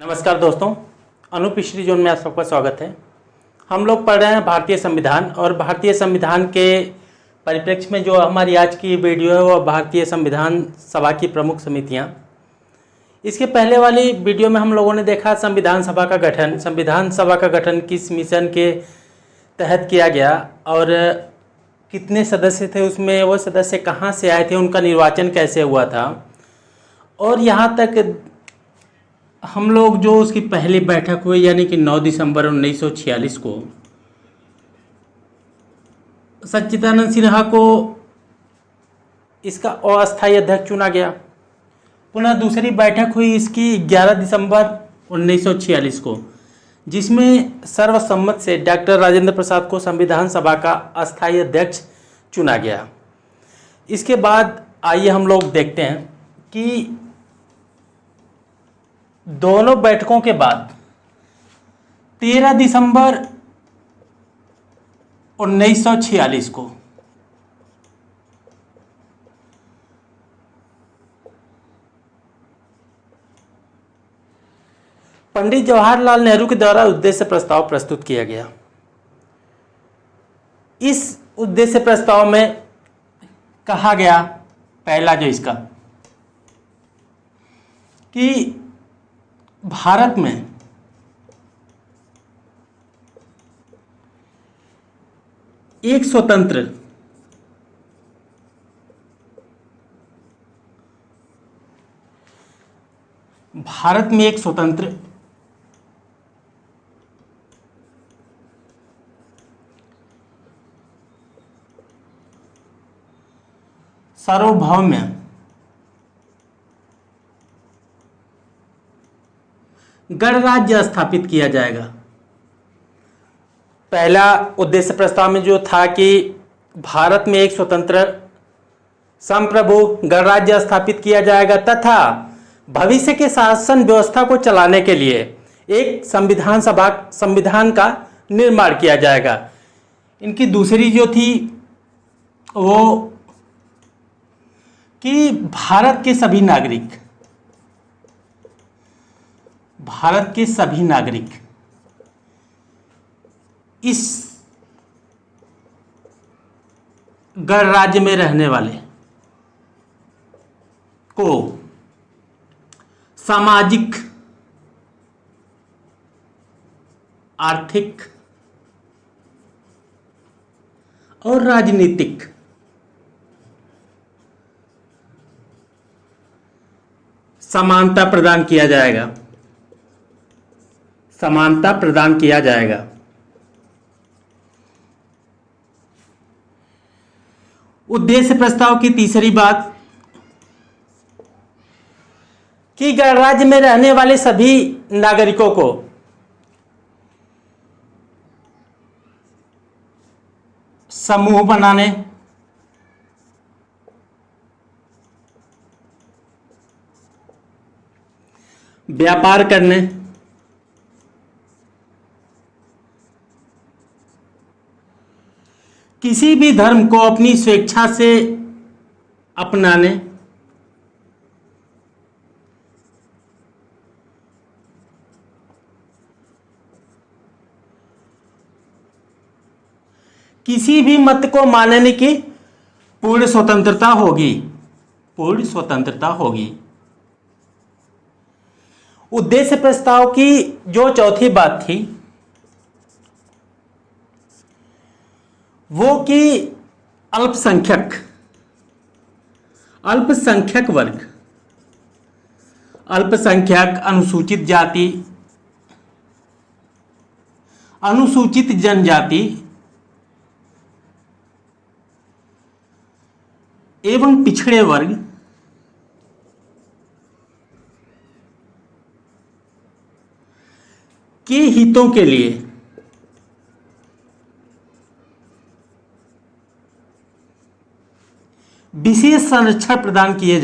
नमस्कार दोस्तों, Anoop history zone में आप सबका स्वागत है। हम लोग पढ़ रहे हैं भारतीय संविधान और भारतीय संविधान के परिप्रेक्ष्य में जो हमारी आज की वीडियो है वह भारतीय संविधान सभा की प्रमुख समितियां। इसके पहले वाली वीडियो में हम लोगों ने देखा संविधान सभा का गठन। संविधान सभा का गठन किस मिशन के तहत किया गया और कितने सदस्य थे उसमें, वो सदस्य कहाँ से आए थे, उनका निर्वाचन कैसे हुआ था। और यहाँ तक हम लोग जो उसकी पहली बैठक हुई यानी कि 9 दिसंबर 1946 को सच्चिदानंद सिन्हा को इसका अस्थायी अध्यक्ष चुना गया। पुनः दूसरी बैठक हुई इसकी 11 दिसंबर 1946 को, जिसमें सर्वसम्मत से डॉक्टर राजेंद्र प्रसाद को संविधान सभा का अस्थायी अध्यक्ष चुना गया। इसके बाद आइए हम लोग देखते हैं कि दोनों बैठकों के बाद 13 दिसंबर 1946 को पंडित जवाहरलाल नेहरू के द्वारा उद्देश्य प्रस्ताव प्रस्तुत किया गया। इस उद्देश्य प्रस्ताव में कहा गया, पहला जो इसका, कि भारत में एक स्वतंत्र सार्वभौम गणराज्य स्थापित किया जाएगा। पहला उद्देश्य प्रस्ताव में जो था कि भारत में एक स्वतंत्र संप्रभु गणराज्य स्थापित किया जाएगा तथा भविष्य के शासन व्यवस्था को चलाने के लिए एक संविधान का निर्माण किया जाएगा। इनकी दूसरी जो थी वो कि भारत के सभी नागरिक इस गणराज्य में रहने वाले को सामाजिक, आर्थिक और राजनीतिक समानता प्रदान किया जाएगा। उद्देश्य प्रस्ताव की तीसरी बात कि गणराज्य में रहने वाले सभी नागरिकों को समूह बनाने, व्यापार करने, किसी भी धर्म को अपनी स्वेच्छा से अपनाने, किसी भी मत को मानने की पूर्ण स्वतंत्रता होगी। उद्देश्य प्रस्ताव की जो चौथी बात थी वो कि अल्पसंख्यक वर्ग, अल्पसंख्यक, अनुसूचित जाति, अनुसूचित जनजाति एवं पिछड़े वर्ग के हितों के लिए विशेष संरक्षण प्रदान किए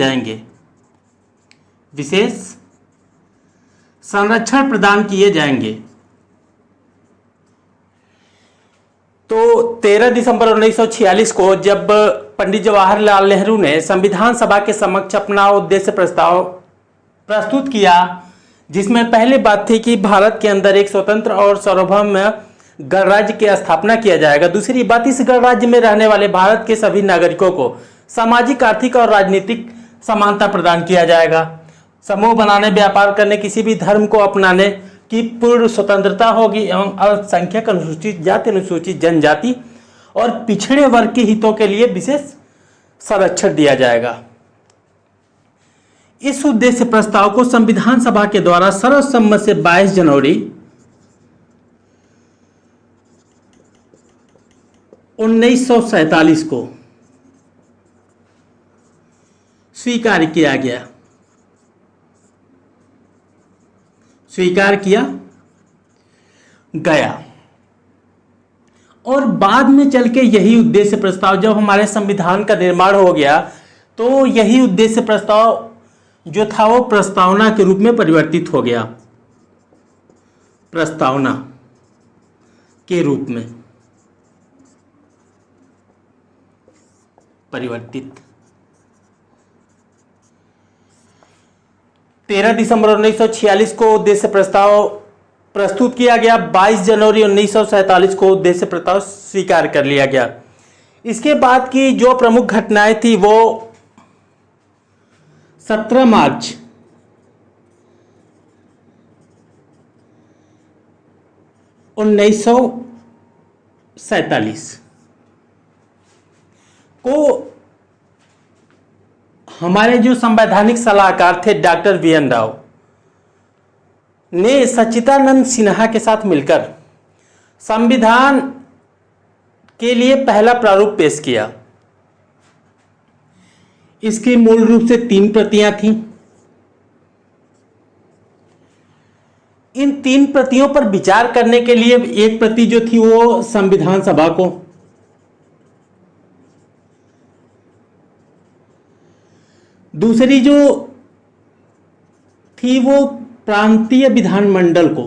जाएंगे। तो 13 दिसंबर 1946 को जब पंडित जवाहरलाल नेहरू ने संविधान सभा के समक्ष अपना उद्देश्य प्रस्ताव प्रस्तुत किया, जिसमें पहली बात थी कि भारत के अंदर एक स्वतंत्र और सार्वभौम गणराज्य की स्थापना किया जाएगा। दूसरी बात, इस गणराज्य में रहने वाले भारत के सभी नागरिकों को सामाजिक, आर्थिक और राजनीतिक समानता प्रदान किया जाएगा। समूह बनाने, व्यापार करने, किसी भी धर्म को अपनाने की पूर्ण स्वतंत्रता होगी एवं अल्पसंख्यक, अनुसूचित जाति, अनुसूचित जनजाति और पिछड़े वर्ग के हितों के लिए विशेष संरक्षण दिया जाएगा। इस उद्देश्य प्रस्ताव को संविधान सभा के द्वारा सर्वसम्मत से 22 जनवरी 1947 को स्वीकार किया गया और बाद में चल के यही उद्देश्य प्रस्ताव, जब हमारे संविधान का निर्माण हो गया तो यही उद्देश्य प्रस्ताव जो था वो प्रस्तावना के रूप में परिवर्तित हो गया। प्रस्तावना के रूप में परिवर्तित 13 दिसंबर 1946 को उद्देश्य प्रस्ताव प्रस्तुत किया गया। 22 जनवरी 1947 को उद्देश्य प्रस्ताव स्वीकार कर लिया गया। इसके बाद की जो प्रमुख घटनाएं थी वो 17 मार्च 1947 को हमारे जो संवैधानिक सलाहकार थे डॉक्टर बी.एन. राव ने सच्चिदानंद सिन्हा के साथ मिलकर संविधान के लिए पहला प्रारूप पेश किया। इसकी मूल रूप से 3 प्रतियां थीं। इन 3 प्रतियों पर विचार करने के लिए एक प्रति जो थी वो संविधान सभा को, दूसरी जो थी वो प्रांतीय विधानमंडल को,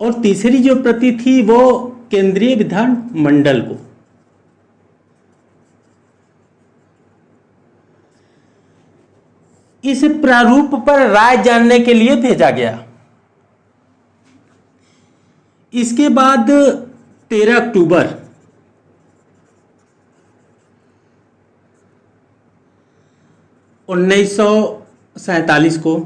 और तीसरी जो प्रति थी वो केंद्रीय विधानमंडल को। इस प्रारूप पर राय जानने के लिए भेजा गया। इसके बाद 13 अक्टूबर 1947 को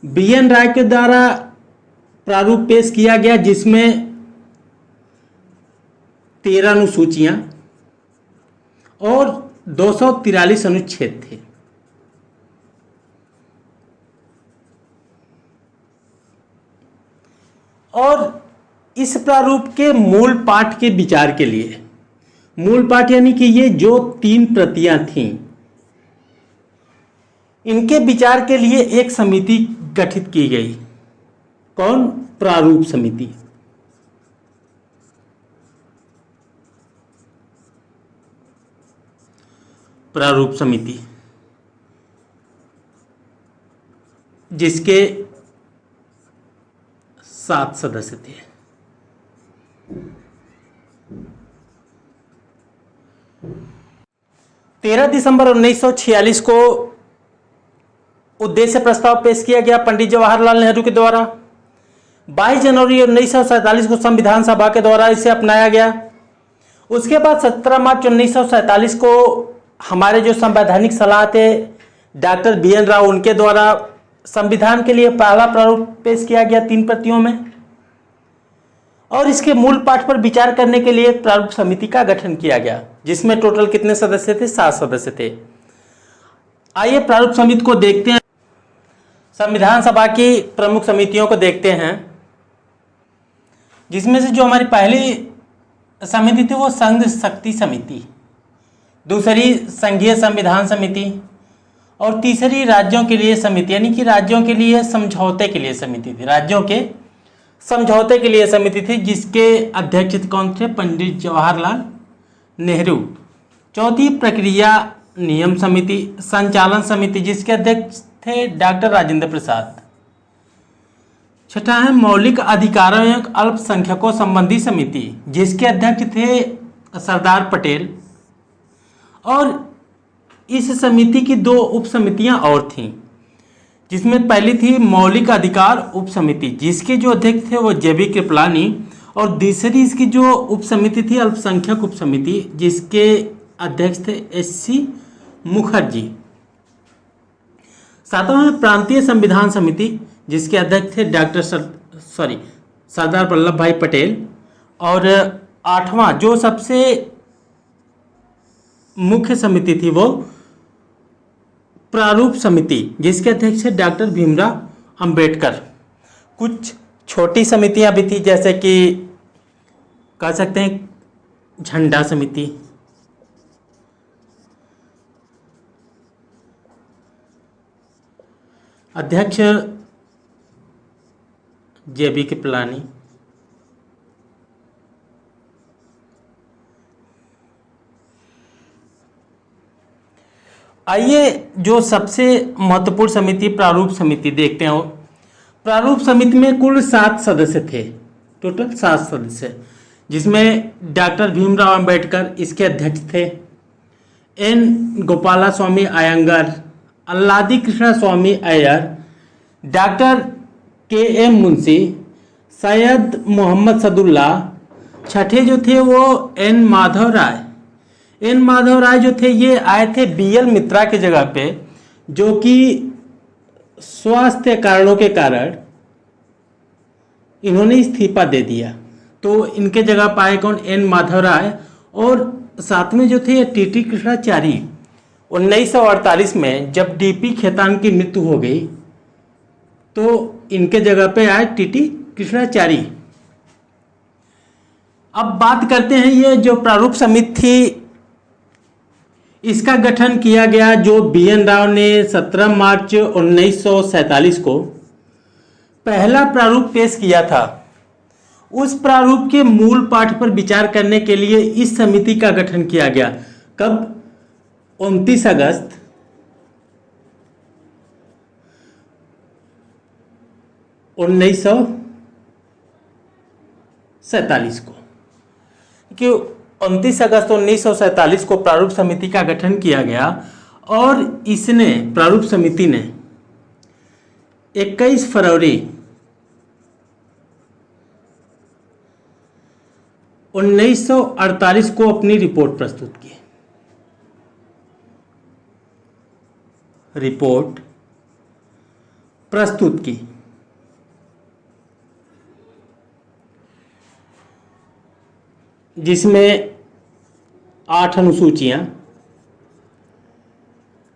बी.एन. राय के द्वारा प्रारूप पेश किया गया, जिसमें 13 अनुसूचियां और 243 अनुच्छेद थे। और इस प्रारूप के मूल पाठ के विचार के लिए, मूल पाठ यानी कि ये जो 3 प्रतियां थीं, इनके विचार के लिए एक समिति गठित की गई। कौन? प्रारूप समिति। प्रारूप समिति जिसके 7 सदस्य थे। तेरह दिसंबर 1946 को उद्देश्य प्रस्ताव पेश किया गया पंडित जवाहरलाल नेहरू के द्वारा। 22 जनवरी 1947 को संविधान सभा के द्वारा इसे अपनाया गया। उसके बाद 17 मार्च 1947 को हमारे जो संवैधानिक सलाह थे डॉक्टर बी.एन. राव, उनके द्वारा संविधान के लिए पहला प्रारूप पेश किया गया 3 प्रतियों में, और इसके मूल पाठ पर विचार करने के लिए प्रारूप समिति का गठन किया गया, जिसमें टोटल कितने सदस्य थे? 7 सदस्य थे। आइए प्रारूप समिति को देखते हैं, संविधान सभा की प्रमुख समितियों को देखते हैं, जिसमें से जो हमारी पहली समिति थी वो संघ शक्ति समिति, दूसरी संघीय संविधान समिति, और तीसरी राज्यों के लिए समिति, यानी कि राज्यों के लिए समझौते के लिए समिति थी, राज्यों के समझौते के लिए समिति थी, जिसके अध्यक्ष कौन थे? पंडित जवाहरलाल नेहरू। चौथी प्रक्रिया नियम समिति, संचालन समिति, जिसके अध्यक्ष थे डॉक्टर राजेंद्र प्रसाद। छठा है मौलिक अधिकारों एवं अल्पसंख्यकों संबंधी समिति, जिसके अध्यक्ष थे सरदार पटेल। और इस समिति की 2 उप समितियां और थीं, जिसमें पहली थी मौलिक अधिकार उप समिति, जिसके जो अध्यक्ष थे वो जेबी कृपलानी, और दूसरी इसकी जो उप समिति थी अल्पसंख्यक उप समिति, जिसके अध्यक्ष थे एससी मुखर्जी। सातवां प्रांतीय संविधान समिति, जिसके अध्यक्ष थे सरदार वल्लभ भाई पटेल। और आठवां जो सबसे मुख्य समिति थी वो प्रारूप समिति, जिसके अध्यक्ष थे डॉक्टर भीमराव अंबेडकर। कुछ छोटी समितियां भी थी, जैसे कि कह सकते हैं झंडा समिति, अध्यक्ष जेबी कृपलानी। आइए जो सबसे महत्वपूर्ण समिति प्रारूप समिति देखते हैं। प्रारूप समिति में कुल 7 सदस्य थे, टोटल 7 सदस्य, जिसमें डॉक्टर भीमराव अंबेडकर इसके अध्यक्ष थे, एन गोपाला स्वामी अयंगर, अल्लादी कृष्णा स्वामी अय्यर, डॉक्टर के एम मुंशी, सैयद मोहम्मद सदुल्ला। छठे जो थे वो एन माधव राय जो थे ये आए थे बीएल मित्रा की जगह पे, जो कि स्वास्थ्य कारणों के कारण इन्होंने इस्तीफा दे दिया, तो इनके जगह पाए कौन, एन माधव राय। और साथ में जो थे टीटी कृष्णाचारी। 1948 में जब डीपी खेतान की मृत्यु हो गई तो इनके जगह पे आए टीटी कृष्णाचारी। अब बात करते हैं ये जो प्रारूप समिति थी, इसका गठन किया गया जो बीएन राव ने 17 मार्च 1947 को पहला प्रारूप पेश किया था। उस प्रारूप के मूल पाठ पर विचार करने के लिए इस समिति का गठन किया गया। कब? 29 अगस्त 1947 को, कि 29 अगस्त 1947 को प्रारूप समिति का गठन किया गया। और इसने प्रारूप समिति ने 21 फरवरी 1948 को अपनी रिपोर्ट प्रस्तुत की। जिसमें 8 अनुसूचियां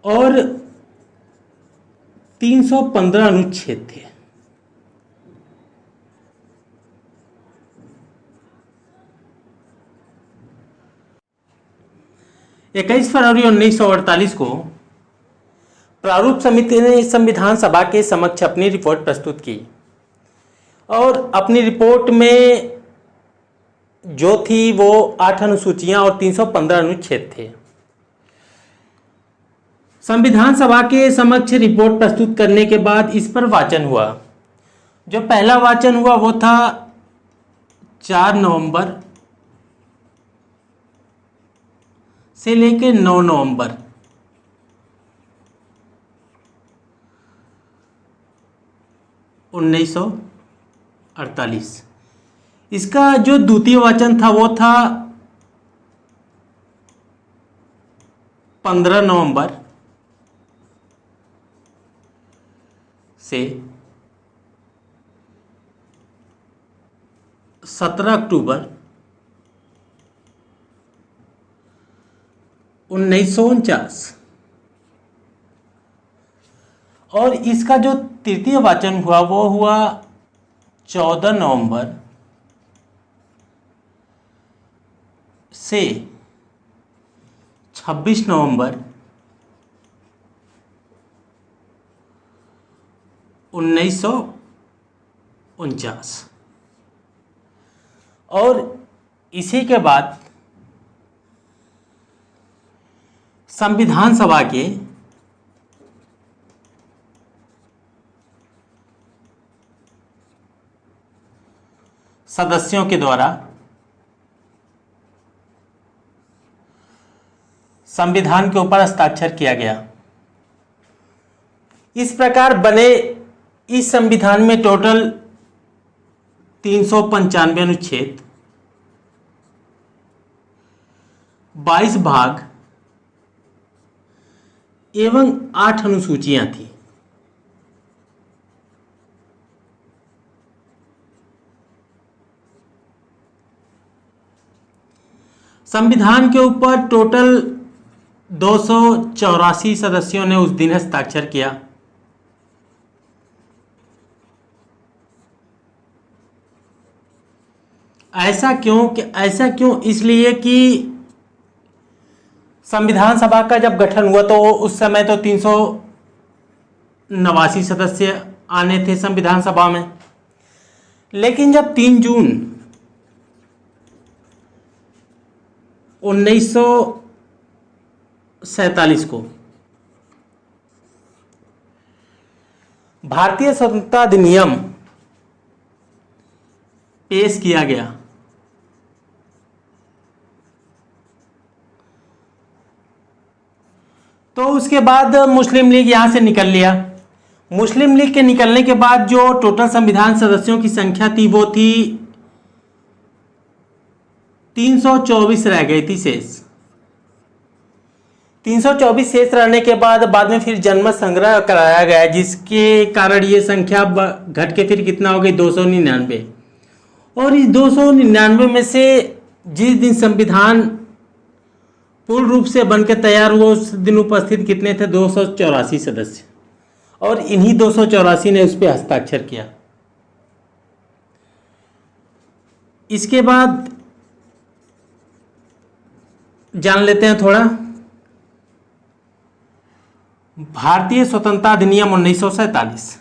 और 315 अनुच्छेद थे। इक्कीस फरवरी 1948 को प्रारूप समिति ने संविधान सभा के समक्ष अपनी रिपोर्ट प्रस्तुत की, और अपनी रिपोर्ट में जो थी वो 8 अनुसूचियां और 315 अनुच्छेद थे। संविधान सभा के समक्ष रिपोर्ट प्रस्तुत करने के बाद इस पर वाचन हुआ। जो पहला वाचन हुआ वो था 4 नवंबर से लेकर 9 नवंबर 1948। इसका जो द्वितीय वाचन था वो था 15 नवंबर से 17 अक्टूबर 1949। और इसका जो तृतीय वाचन हुआ वो हुआ 14 नवंबर से 26 नवंबर 1949। और इसी के बाद संविधान सभा के सदस्यों के द्वारा संविधान के ऊपर हस्ताक्षर किया गया। इस प्रकार बने इस संविधान में टोटल 395 अनुच्छेद, 22 भाग एवं 8 अनुसूचियां थी। संविधान के ऊपर टोटल 284 सदस्यों ने उस दिन हस्ताक्षर किया। ऐसा क्यों? इसलिए कि संविधान सभा का जब गठन हुआ तो उस समय तो 389 सदस्य आने थे संविधान सभा में, लेकिन जब 3 जून 1947 को भारतीय स्वतंत्रता अधिनियम पेश किया गया तो उसके बाद मुस्लिम लीग यहां से निकल लिया। मुस्लिम लीग के निकलने के बाद जो टोटल संविधान सदस्यों की संख्या थी वो थी 324 रह गई थी शेष। 324 शेष रहने के बाद में फिर जनमत संग्रह कराया गया, जिसके कारण ये संख्या घट के फिर कितना हो गई 299। और इस 299 में से जिस दिन संविधान पूर्ण रूप से बनकर तैयार हुआ उस दिन उपस्थित कितने थे? 284 सदस्य, और इन्हीं 284 ने उस पर हस्ताक्षर किया। इसके बाद जान लेते हैं थोड़ा भारतीय स्वतंत्रता अधिनियम 1947।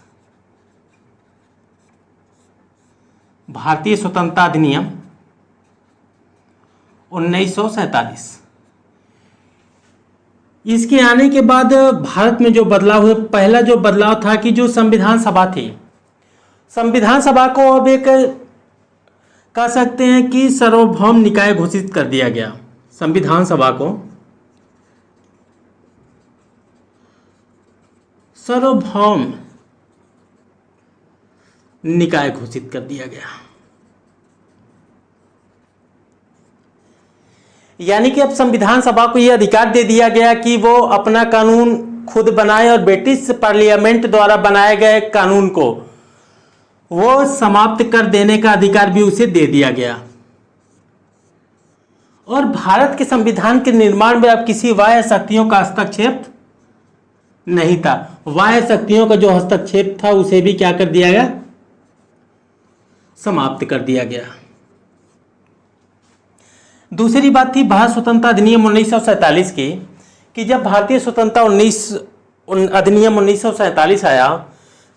भारतीय स्वतंत्रता अधिनियम 1947, इसके आने के बाद भारत में जो बदलाव हुए, पहला जो बदलाव था कि जो संविधान सभा थी, संविधान सभा को अब एक कह सकते हैं कि सार्वभौम निकाय घोषित कर दिया गया। संविधान सभा को सार्वभौम निकाय घोषित कर दिया गया, यानी कि अब संविधान सभा को यह अधिकार दे दिया गया कि वो अपना कानून खुद बनाए और ब्रिटिश पार्लियामेंट द्वारा बनाए गए कानून को वो समाप्त कर देने का अधिकार भी उसे दे दिया गया। और भारत के संविधान के निर्माण में अब किसी बाह्य शक्तियों का हस्तक्षेप नहीं था। बाह्य शक्तियों का जो हस्तक्षेप था उसे भी क्या कर दिया गया? समाप्त कर दिया गया। दूसरी बात थी भारत स्वतंत्रता अधिनियम 1947 की, कि जब भारतीय स्वतंत्रता अधिनियम 1947 आया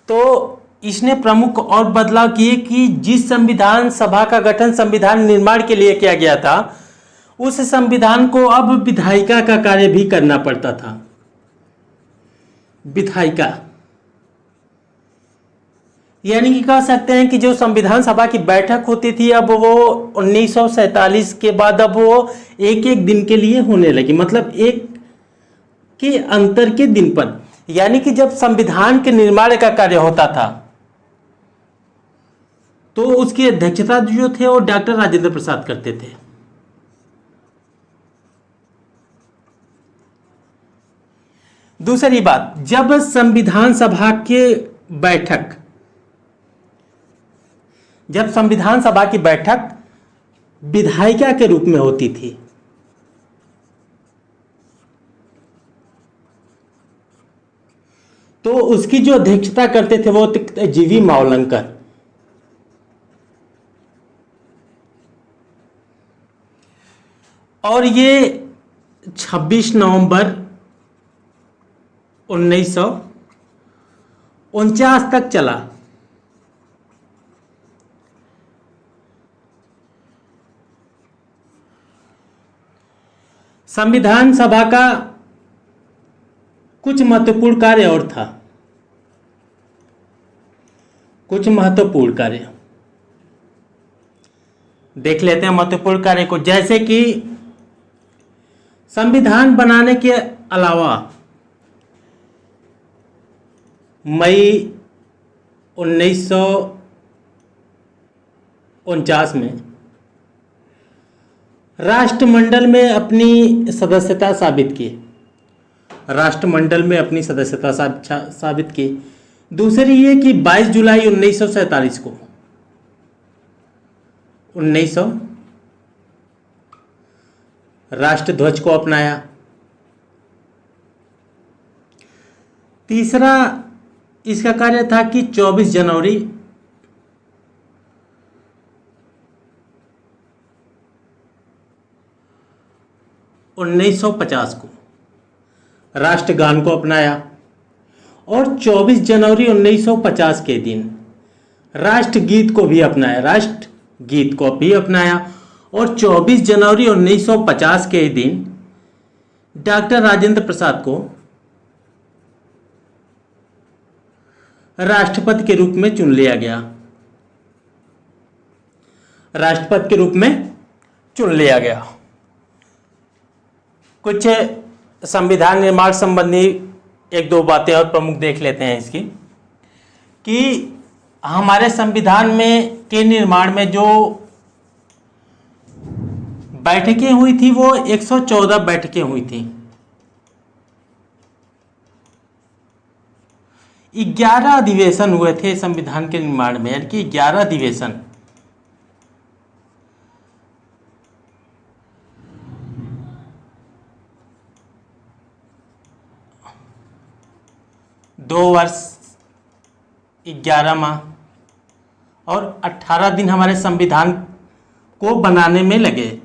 तो इसने प्रमुख और बदलाव किए कि जिस संविधान सभा का गठन संविधान निर्माण के लिए किया गया था उस संविधान को अब विधायिका का कार्य भी करना पड़ता था। विधायिका यानी कि कह सकते हैं कि जो संविधान सभा की बैठक होती थी अब वो 1947 के बाद अब वो एक एक दिन के लिए होने लगी, मतलब एक के अंतर के दिन पर। यानी कि जब संविधान के निर्माण का कार्य होता था तो उसकी अध्यक्षता जो थे वो डॉक्टर राजेंद्र प्रसाद करते थे। दूसरी बात, जब संविधान सभा की बैठक विधायिका के रूप में होती थी तो उसकी जो अध्यक्षता करते थे वो जीवी मावलंकर। और ये 26 नवंबर 1949 तक चला। संविधान सभा का कुछ महत्वपूर्ण कार्य और था, कुछ महत्वपूर्ण कार्य देख लेते हैं। महत्वपूर्ण कार्य को, जैसे कि संविधान बनाने के अलावा मई 1949 में राष्ट्रमंडल में अपनी सदस्यता साबित की। राष्ट्रमंडल में अपनी सदस्यता साबित की। दूसरी ये कि 22 जुलाई 1947 को 1900 राष्ट्रध्वज को अपनाया। तीसरा इसका कार्य था कि 24 जनवरी 1950 को राष्ट्रगान को अपनाया और 24 जनवरी 1950 के दिन राष्ट्रगीत को भी अपनाया। और 24 जनवरी 1950 के दिन डॉक्टर राजेंद्र प्रसाद को राष्ट्रपति के रूप में चुन लिया गया। राष्ट्रपति के रूप में चुन लिया गया। कुछ संविधान निर्माण संबंधी एक दो बातें और प्रमुख देख लेते हैं इसकी, कि हमारे संविधान में के निर्माण में जो बैठकें हुई थी वो 114 बैठकें हुई थी। 11 अधिवेशन हुए थे संविधान के निर्माण में, यानी कि 11 अधिवेशन। दो वर्ष 11 माह और 18 दिन हमारे संविधान को बनाने में लगे,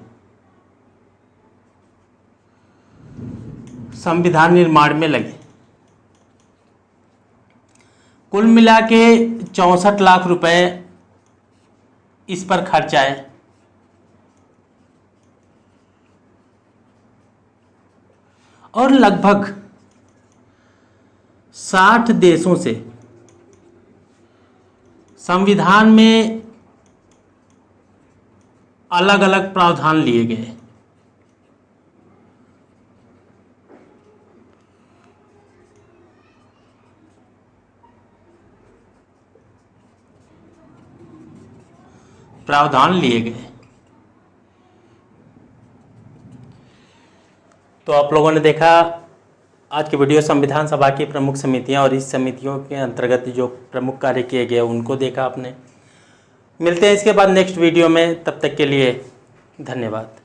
संविधान निर्माण में लगे। कुल मिला के 64 लाख रुपए इस पर खर्च आए। और लगभग 60 देशों से संविधान में अलग अलग प्रावधान लिए गए। तो आप लोगों ने देखा आज की वीडियो, संविधान सभा की प्रमुख समितियां और इस समितियों के अंतर्गत जो प्रमुख कार्य किए गए उनको देखा आपने। मिलते हैं इसके बाद नेक्स्ट वीडियो में, तब तक के लिए धन्यवाद।